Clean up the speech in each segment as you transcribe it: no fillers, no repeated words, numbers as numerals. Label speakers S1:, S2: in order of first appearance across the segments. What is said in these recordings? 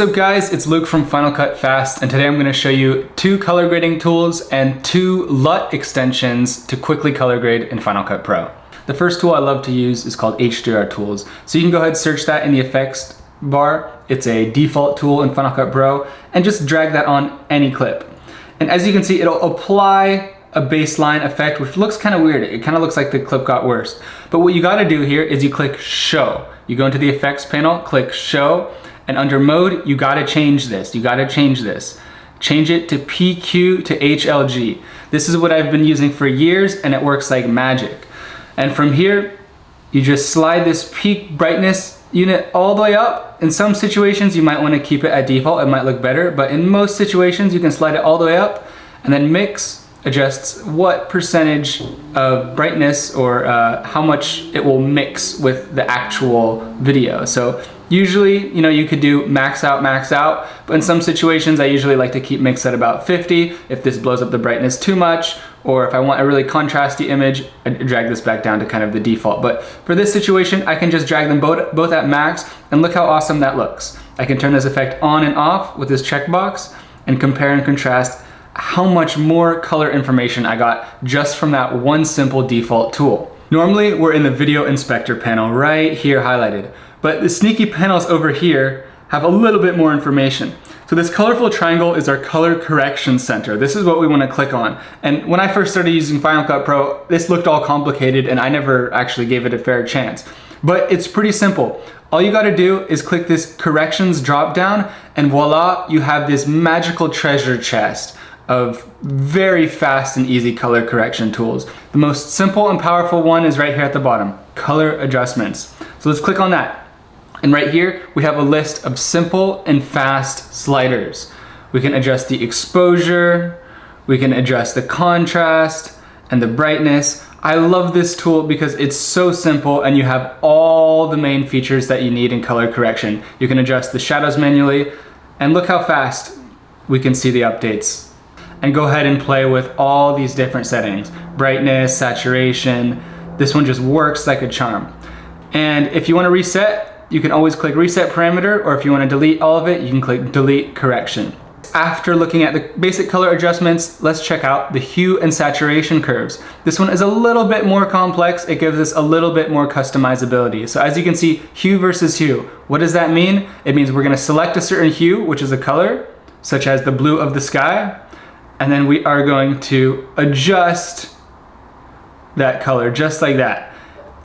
S1: What's up guys, it's Luke from Final Cut Fast, and today I'm going to show you 2 color grading tools and 2 Lut extensions to quickly color grade in Final Cut Pro. The first tool I love to use is called HDR tools. So you can go ahead and search that in the effects bar. It's a default tool in Final Cut Pro, and just drag that on any clip. And as you can see, it'll apply a baseline effect, which looks kind of weird. It kind of looks like the clip got worse. But what you got to do here is you click Show. You go into the effects panel, click Show, and under mode, you gotta change this. Change it to PQ to HLG. This is what I've been using for years, and it works like magic. And from here, you just slide this peak brightness unit all the way up. In some situations, you might wanna keep it at default. It might look better, but in most situations, you can slide it all the way up, and then mix adjusts what percentage of brightness or how much it will mix with the actual video. So usually, you could do max out, but in some situations I usually like to keep mix at about 50 if this blows up the brightness too much, or if I want a really contrasty image, I drag this back down to kind of the default. But for this situation, I can just drag them both at max, and look how awesome that looks. I can turn this effect on and off with this checkbox and compare and contrast how much more color information I got just from that one simple default tool. Normally, we're in the video inspector panel right here highlighted, but the sneaky panels over here have a little bit more information. So this colorful triangle is our color correction center. This is what we want to click on. And when I first started using Final Cut Pro, this looked all complicated and I never actually gave it a fair chance. But it's pretty simple. All you gotta do is click this corrections drop down, and voila, you have this magical treasure chest of very fast and easy color correction tools. The most simple and powerful one is right here at the bottom, color adjustments. So let's click on that. And right here, we have a list of simple and fast sliders. We can adjust the exposure, we can adjust the contrast and the brightness. I love this tool because it's so simple and you have all the main features that you need in color correction. You can adjust the shadows manually, and look how fast we can see the updates. And go ahead and play with all these different settings. Brightness, saturation. This one just works like a charm. And if you want to reset, you can always click reset parameter, or if you want to delete all of it, you can click delete correction. After looking at the basic color adjustments, let's check out the hue and saturation curves. This one is a little bit more complex. It gives us a little bit more customizability. So as you can see, hue versus hue. What does that mean? It means we're going to select a certain hue, which is a color, such as the blue of the sky, and then we are going to adjust that color just like that.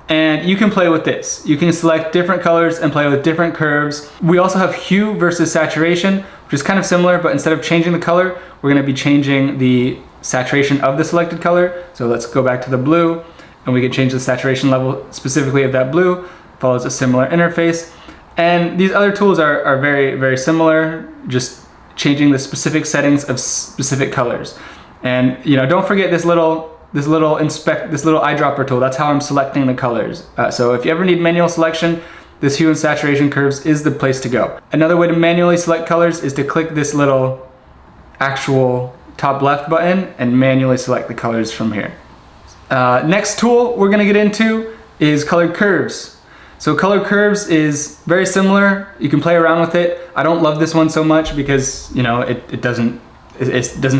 S1: And you can play with this. You can select different colors and play with different curves. We also have hue versus saturation, which is kind of similar, but instead of changing the color, we're gonna be changing the saturation of the selected color. So let's go back to the blue, and we can change the saturation level specifically of that blue. Follows a similar interface. And these other tools are very, very similar, just changing the specific settings of specific colors. And don't forget this little eyedropper tool. That's how I'm selecting the colors. So if you ever need manual selection, this hue and saturation curves is the place to go. Another way to manually select colors is to click this little actual top left button and manually select the colors from here. Next tool we're gonna get into is colored curves. So color curves is very similar. You can play around with it. I don't love this one so much because it doesn't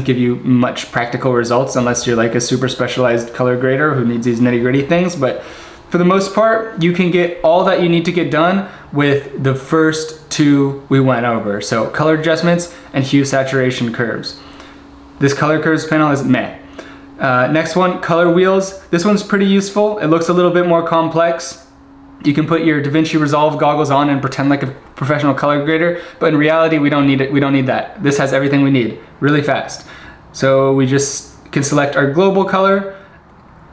S1: give you much practical results unless you're like a super specialized color grader who needs these nitty-gritty things. But for the most part, you can get all that you need to get done with the first 2 we went over. So color adjustments and hue saturation curves. This color curves panel is meh. Next one, color wheels. This one's pretty useful. It looks a little bit more complex. You can put your DaVinci Resolve goggles on and pretend like a professional color grader, but in reality, we don't need it. We don't need that. This has everything we need really fast. So we just can select our global color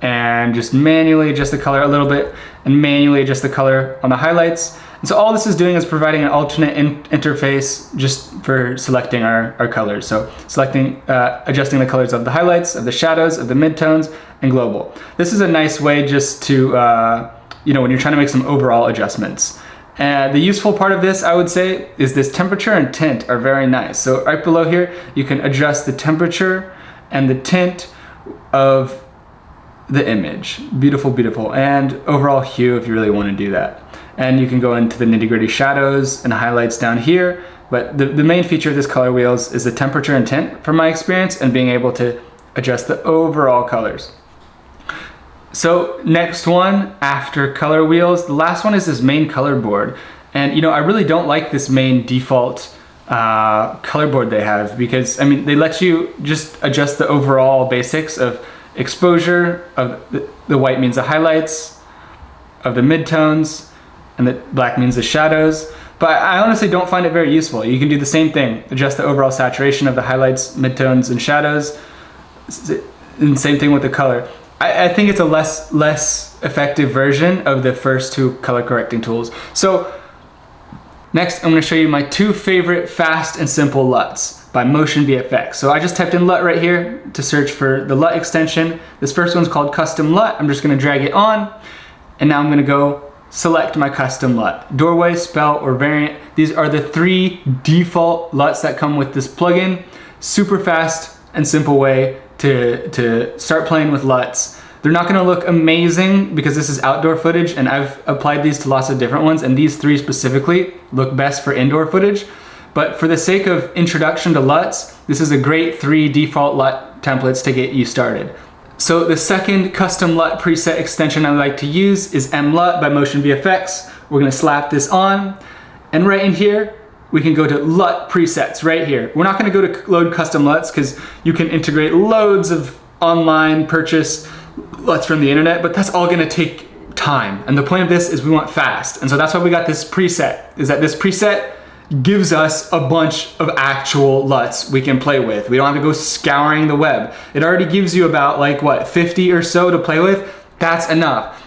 S1: and just manually adjust the color a little bit and manually adjust the color on the highlights. And so all this is doing is providing an alternate interface just for selecting our colors. So adjusting the colors of the highlights, of the shadows, of the midtones, and global. This is a nice way just to when you're trying to make some overall adjustments. The useful part of this, I would say, is this temperature and tint are very nice. So right below here, you can adjust the temperature and the tint of the image. Beautiful, beautiful. And overall hue if you really want to do that. And you can go into the nitty-gritty shadows and highlights down here. But the main feature of this color wheels is the temperature and tint from my experience, and being able to adjust the overall colors. So next one after color wheels, the last one is this main color board. And I really don't like this main default color board they have, because they let you just adjust the overall basics of exposure, of the white means the highlights, of the midtones, and the black means the shadows. But I honestly don't find it very useful. You can do the same thing, adjust the overall saturation of the highlights, midtones, and shadows, and same thing with the color. I think it's a less effective version of the first two color correcting tools. So next, I'm going to show you my two favorite fast and simple LUTs by Motion VFX. So I just typed in LUT right here to search for the LUT extension. This first one's called Custom LUT. I'm just going to drag it on, and now I'm going to go select my custom LUT. Doorway, spell, or variant. These are the 3 default LUTs that come with this plugin. Super fast and simple way to start playing with LUTs. They're not gonna look amazing because this is outdoor footage, and I've applied these to lots of different ones, and these 3 specifically look best for indoor footage. But for the sake of introduction to LUTs, this is a great 3 default LUT templates to get you started. So the second custom LUT preset extension I like to use is MLUT by Motion VFX. We're gonna slap this on, and right in here, we can go to LUT presets right here. We're not gonna go to load custom LUTs because you can integrate loads of online purchase LUTs from the internet, but that's all gonna take time. And the point of this is we want fast. And so that's why we got this preset, is that this preset gives us a bunch of actual LUTs we can play with. We don't have to go scouring the web. It already gives you about 50 or so to play with. That's enough.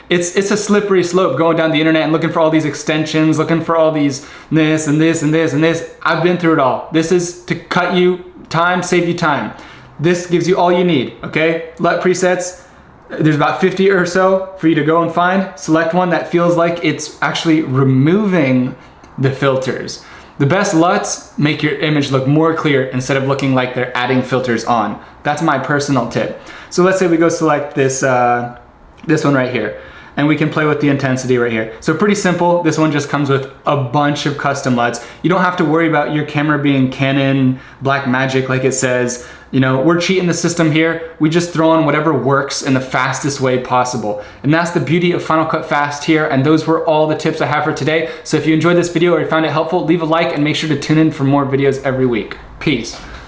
S1: It's a slippery slope going down the internet and looking for all these extensions, looking for all these this and this and this and this. I've been through it all. This is to cut you time, save you time. This gives you all you need, okay? LUT presets, there's about 50 or so for you to go and find. Select one that feels like it's actually removing the filters. The best LUTs make your image look more clear instead of looking like they're adding filters on. That's my personal tip. So let's say we go select this one right here, and we can play with the intensity right here. So pretty simple. This one just comes with a bunch of custom LUTs. You don't have to worry about your camera being Canon Blackmagic like it says. We're cheating the system here. We just throw on whatever works in the fastest way possible. And that's the beauty of Final Cut Fast here. And those were all the tips I have for today. So if you enjoyed this video or you found it helpful, leave a like and make sure to tune in for more videos every week. Peace.